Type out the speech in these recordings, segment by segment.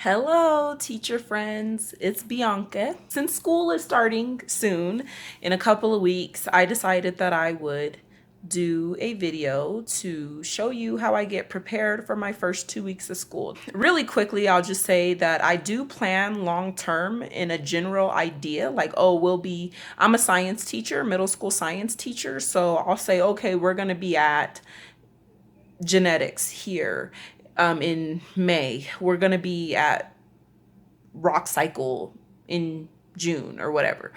Hello, teacher friends. It's Bianca. Since school is starting soon, in a couple of weeks, I decided that I would do a video to show you how I get prepared for my first 2 weeks of school. Really quickly, I'll just say that I do plan long term in a general idea, like, I'm a science teacher, middle school science teacher. So I'll say, okay, we're going to be at genetics here in May. We're going to be at rock cycle in June or whatever.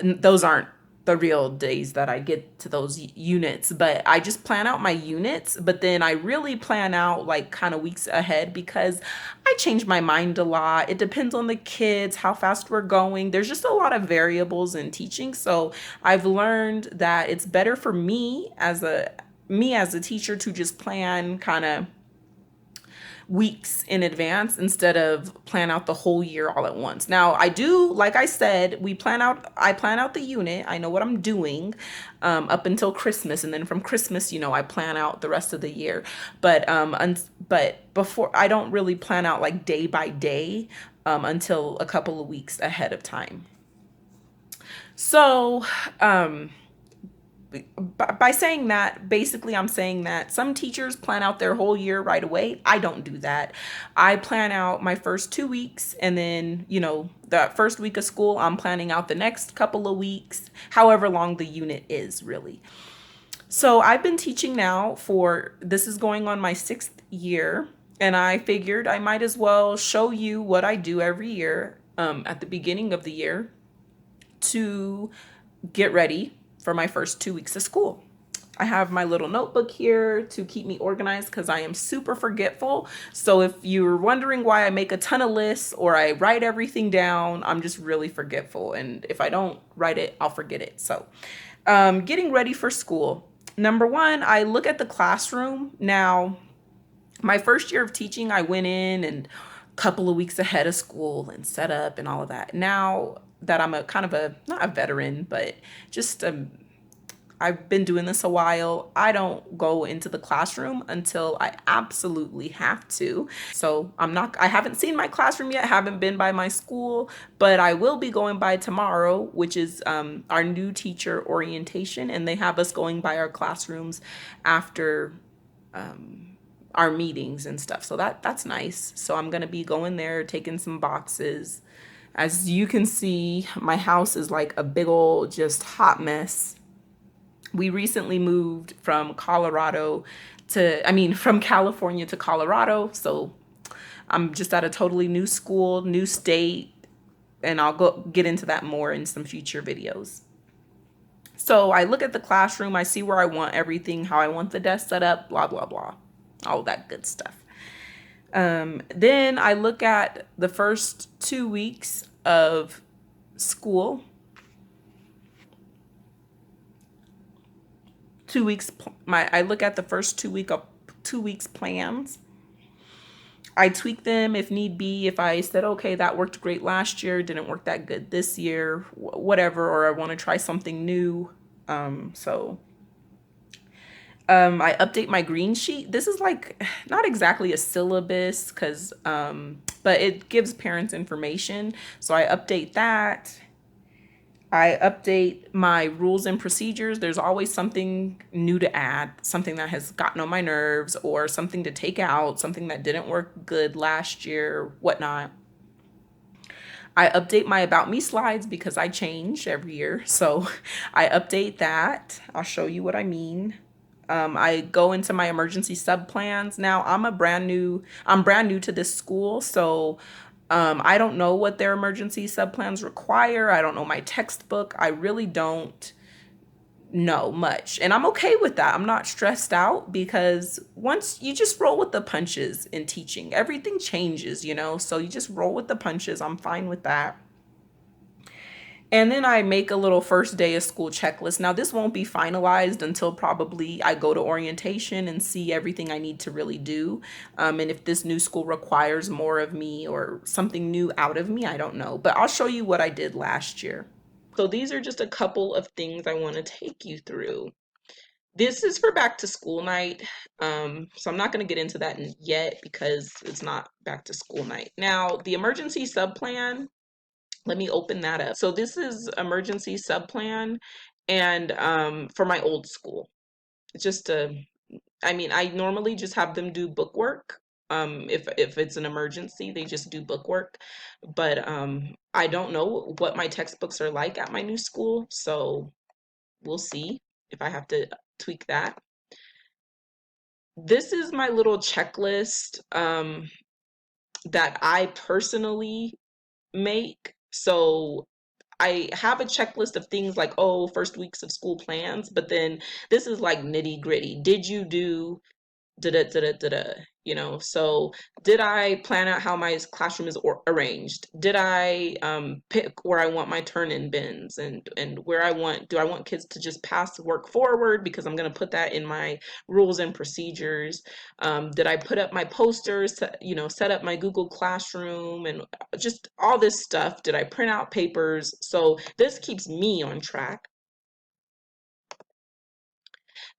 Those aren't the real days that I get to those units, but I just plan out my units, but then I really plan out like kind of weeks ahead because I change my mind a lot. It depends on the kids, how fast we're going. There's just a lot of variables in teaching. So I've learned that it's better for me as a teacher to just plan kind of weeks in advance instead of plan out the whole year all at once. Now, I do, like I said, I plan out the unit. I know what I'm doing up until Christmas. And then from Christmas, I plan out the rest of the year. But before, I don't really plan out like day by day until a couple of weeks ahead of time. So, by saying that, basically, I'm saying that some teachers plan out their whole year right away. I don't do that. I plan out my first 2 weeks, and then, that first week of school, I'm planning out the next couple of weeks, however long the unit is, really. So I've been teaching now this is going on my 6th year, and I figured I might as well show you what I do every year at the beginning of the year to get ready for my first 2 weeks of school. I have my little notebook here to keep me organized because I am super forgetful. So if you're wondering why I make a ton of lists or I write everything down, I'm just really forgetful. And if I don't write it, I'll forget it. So getting ready for school. Number one, I look at the classroom. Now, my first year of teaching, I went in and a couple of weeks ahead of school and set up and all of that. Now that I'm a kind of not a veteran, but just I've been doing this a while. I don't go into the classroom until I absolutely have to. So I haven't seen my classroom yet, haven't been by my school, but I will be going by tomorrow, which is our new teacher orientation. And they have us going by our classrooms after our meetings and stuff. So that's nice. So I'm going to be going there, taking some boxes. As you can see, my house is like a big old just hot mess. We recently moved from from California to Colorado. So I'm just at a totally new school, new state, and I'll get into that more in some future videos. So I look at the classroom, I see where I want everything, how I want the desk set up, blah, blah, blah, all that good stuff. Then I look at the first 2 weeks of school. 2 weeks, I look at the first 2 weeks plans. I tweak them if need be. If I said, okay, that worked great last year, didn't work that good this year, whatever, or I want to try something new. I update my green sheet. This is like not exactly a syllabus but it gives parents information. So I update that. I update my rules and procedures. There's always something new to add, something that has gotten on my nerves or something to take out, something that didn't work good last year, whatnot. I update my About Me slides because I change every year. So I update that. I'll show you what I mean. I go into my emergency sub plans. Now I'm brand new to this school. So I don't know what their emergency sub plans require. I don't know my textbook. I really don't know much. And I'm okay with that. I'm not stressed out because once you just roll with the punches in teaching, everything changes, so you just roll with the punches. I'm fine with that. And then I make a little first day of school checklist. Now, this won't be finalized until probably I go to orientation and see everything I need to really do. And if this new school requires more of me or something new out of me, I don't know. But I'll show you what I did last year. So these are just a couple of things I want to take you through. This is for back to school night. So I'm not going to get into that yet because it's not back to school night. Now, the emergency sub plan, let me open that up. So this is emergency sub plan and for my old school. Just to, I mean, I normally just have them do bookwork. If it's an emergency, they just do bookwork. But I don't know what my textbooks are like at my new school, so we'll see if I have to tweak that. This is my little checklist that I personally make. So I have a checklist of things like, oh, first weeks of school plans, but then this is like nitty gritty. Did you do da da da da da da, so did I plan out how my classroom is arranged? Did I pick where I want my turn-in bins and where do I want kids to just pass work forward because I'm going to put that in my rules and procedures? Did I put up my posters to, set up my Google Classroom and just all this stuff? Did I print out papers? So this keeps me on track.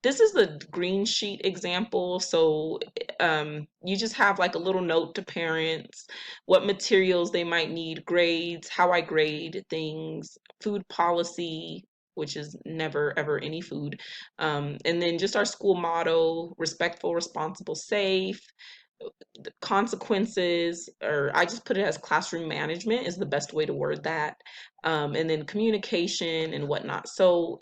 This is the green sheet example. So you just have like a little note to parents, what materials they might need, grades, how I grade things, food policy, which is never ever any food. And then just our school motto, respectful, responsible, safe, the consequences, or I just put it as classroom management is the best way to word that. And then communication and whatnot. So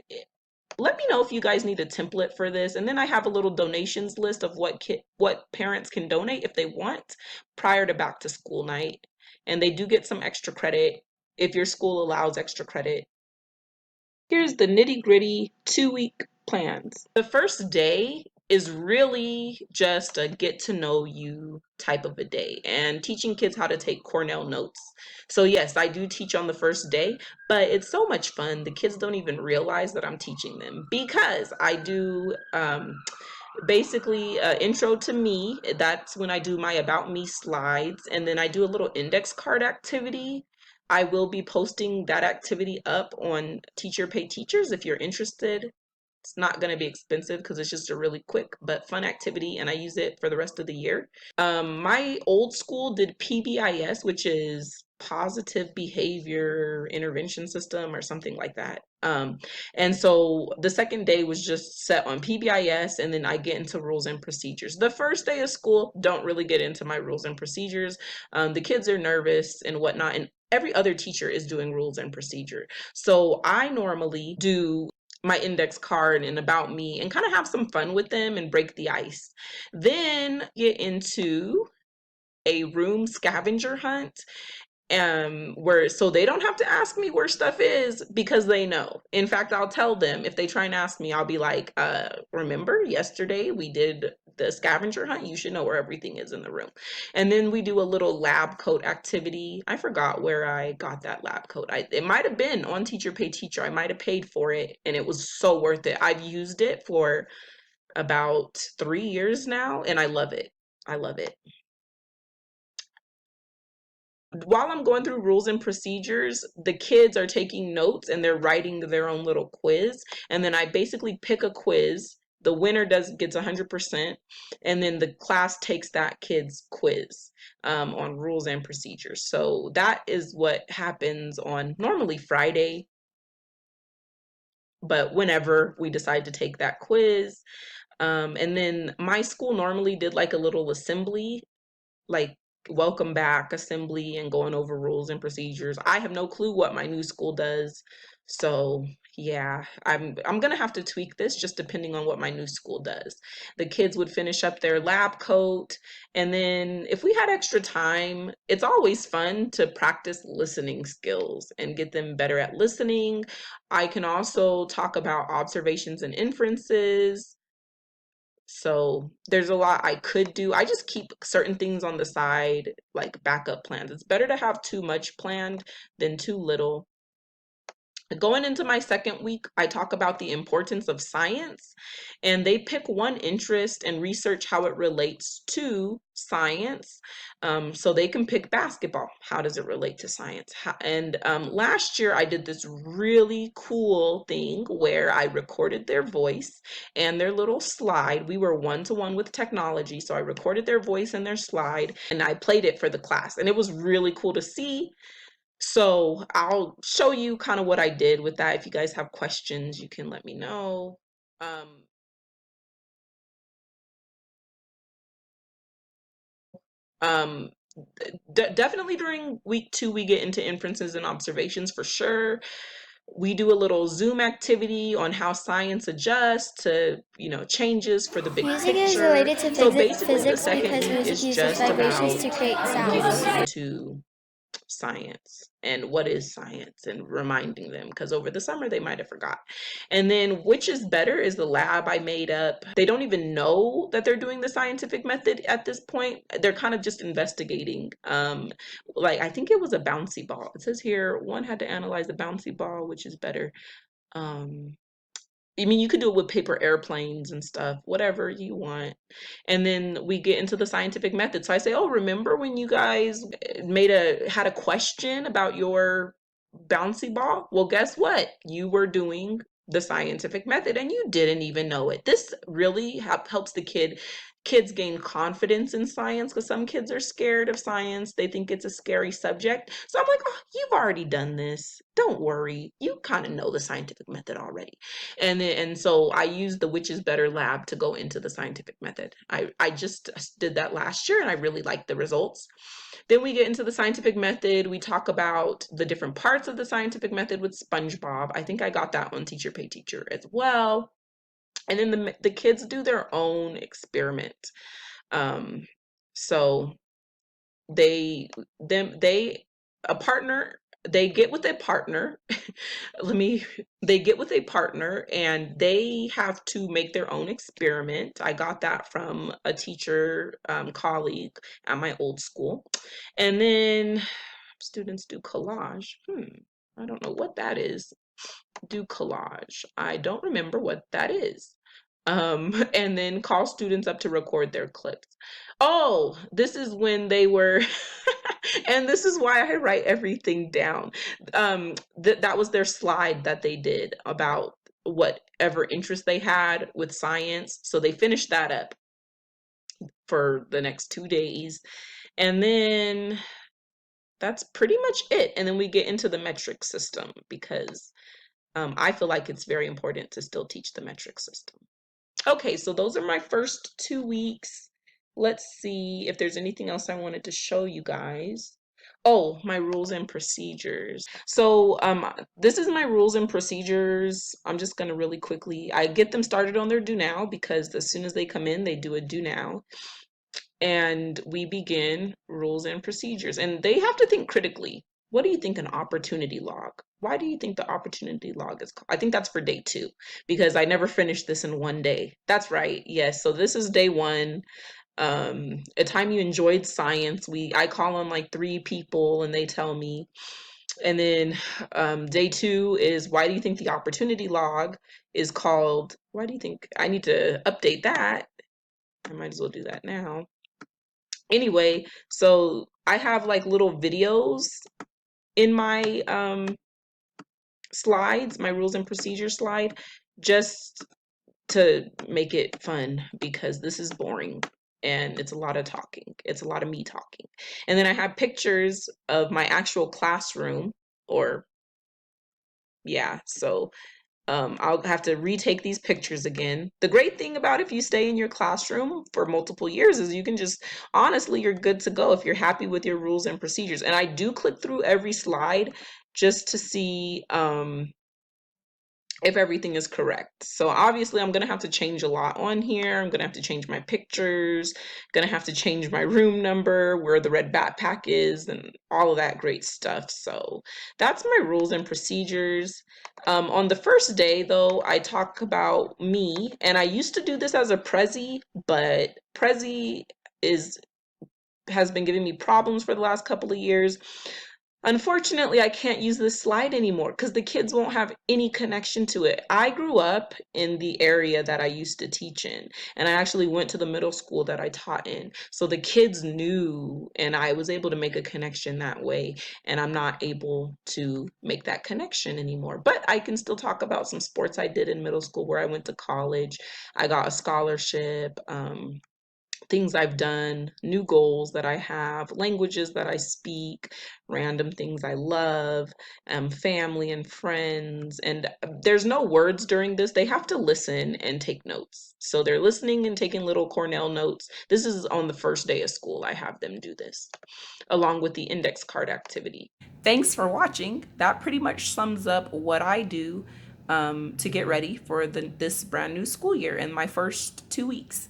let me know if you guys need a template for this. And then I have a little donations list of what parents can donate if they want prior to back to school night. And they do get some extra credit if your school allows extra credit. Here's the nitty gritty 2-week plans. The first day is really just a get to know you type of a day and teaching kids how to take Cornell notes. So yes, I do teach on the first day, but it's so much fun. The kids don't even realize that I'm teaching them because I do basically intro to me. That's when I do my about me slides, and then I do a little index card activity. I will be posting that activity up on Teacher Pay Teachers if you're interested. It's not going to be expensive because it's just a really quick but fun activity, and I use it for the rest of the year. My old school did PBIS, which is Positive Behavior Intervention System or something like that. And so the second day was just set on PBIS, and then I get into rules and procedures. The first day of school, don't really get into my rules and procedures. The kids are nervous and whatnot, and every other teacher is doing rules and procedure. So I normally do my index card and about me and kind of have some fun with them and break the ice. Then get into a room scavenger hunt where so they don't have to ask me where stuff is because they know. In fact, I'll tell them if they try and ask me, I'll be like, remember yesterday we did the scavenger hunt? You should know where everything is in the room. And then we do a little lab coat activity. I forgot where I got that lab coat. It might have been on Teacher Pay Teacher. I might have paid for it and it was so worth it. I've used it for about 3 years now and I love it. I love it. While I'm going through rules and procedures, the kids are taking notes and they're writing their own little quiz. And then I basically pick a quiz. The winner gets 100%, and then the class takes that kid's quiz on rules and procedures. So that is what happens on normally Friday, but whenever we decide to take that quiz. And then my school normally did like a little assembly, like welcome back assembly and going over rules and procedures. I have no clue what my new school does. So yeah, I'm gonna have to tweak this just depending on what my new school does. The kids would finish up their lab coat, and then if we had extra time, it's always fun to practice listening skills and get them better at listening. I can also talk about observations and inferences. So there's a lot I could do. I just keep certain things on the side, like backup plans. It's better to have too much planned than too little. Going into my second week, I talk about the importance of science, and they pick one interest and research how it relates to science. So they can pick basketball. How does it relate to science? And last year, I did this really cool thing where I recorded their voice and their little slide. We were one-to-one with technology, so I recorded their voice and their slide, and I played it for the class. And it was really cool to see. So I'll show you kind of what I did with that. If you guys have questions, you can let me know. Um, um, Definitely during week 2, we get into inferences and observations for sure. We do a little Zoom activity on how science adjusts to, changes for the big Music is picture. related to So basically, the physics second because week music is uses just vibrations to about create getting sounds. into science and what is science and reminding them, because over the summer they might have forgot. And then which is better is the lab I made up. They don't even know that they're doing the scientific method at this point. They're kind of just investigating. Like I think it was a bouncy ball. It says here one had to analyze the bouncy ball, which is better. um I mean, you could do it with paper airplanes and stuff, whatever you want. And then we get into the scientific method. So I say, "Oh, remember when you guys had a question about your bouncy ball? Well, guess what? You were doing the scientific method and you didn't even know it." This really helps the kids gain confidence in science, because some kids are scared of science. They think it's a scary subject. So I'm like, "Oh, you've already done this. Don't worry. You kind of know the scientific method already." And so I used the Which is Better lab to go into the scientific method. I just did that last year and I really liked the results. Then we get into the scientific method. We talk about the different parts of the scientific method with SpongeBob. I think I got that on Teacher Pay Teacher as well. And then the kids do their own experiment. Um, so they them they a partner they get with a partner. let me they get with a partner and they have to make their own experiment. I got that from a teacher colleague at my old school. And then students do collage. I don't know what that is. Do collage. I don't remember what that is. And then call students up to record their clips. Oh, this is when they were, and this is why I write everything down. That was their slide that they did about whatever interest they had with science. So they finished that up for the next 2 days. And then that's pretty much it. And then we get into the metric system, because I feel like it's very important to still teach the metric system. Okay, so those are my first 2 weeks. Let's see if there's anything else I wanted to show you guys. Oh, my rules and procedures. So this is my rules and procedures. I'm just gonna really quickly, I get them started on their do now, because as soon as they come in, they do a do now. And we begin rules and procedures. And they have to think critically. What do you think an opportunity log? Why do you think the opportunity log is called? I think that's for day 2, because I never finished this in one day. That's right. Yes. So this is day 1. A time you enjoyed science. I call on like 3 people and they tell me. And then day 2 is, why do you think the opportunity log is called? Why do you think I need to update that? I might as well do that now. Anyway, so I have like little videos in my slides, my rules and procedures slide, just to make it fun, because this is boring and it's a lot of talking. It's a lot of me talking. And then I have pictures of my actual classroom, or yeah, so I'll have to retake these pictures again. The great thing about if you stay in your classroom for multiple years is you can just, honestly, you're good to go if you're happy with your rules and procedures. And I do click through every slide just to see if everything is correct. So obviously I'm gonna have to change a lot on here. I'm gonna have to change my pictures, gonna have to change my room number, where the red backpack is, and all of that great stuff. So that's my rules and procedures. On the first day though, I talk about me, and I used to do this as a Prezi, but Prezi has been giving me problems for the last couple of years. Unfortunately, I can't use this slide anymore because the kids won't have any connection to it. I grew up in the area that I used to teach in, and I actually went to the middle school that I taught in. So the kids knew, and I was able to make a connection that way. And I'm not able to make that connection anymore. But I can still talk about some sports I did in middle school where I went to college. I got a scholarship. Things I've done, new goals that I have, languages that I speak, random things I love, family and friends. And there's no words during this. They have to listen and take notes. So they're listening and taking little Cornell notes. This is on the first day of school. I have them do this along with the index card activity. Thanks for watching. That pretty much sums up what I do to get ready for this brand new school year in my first 2 weeks.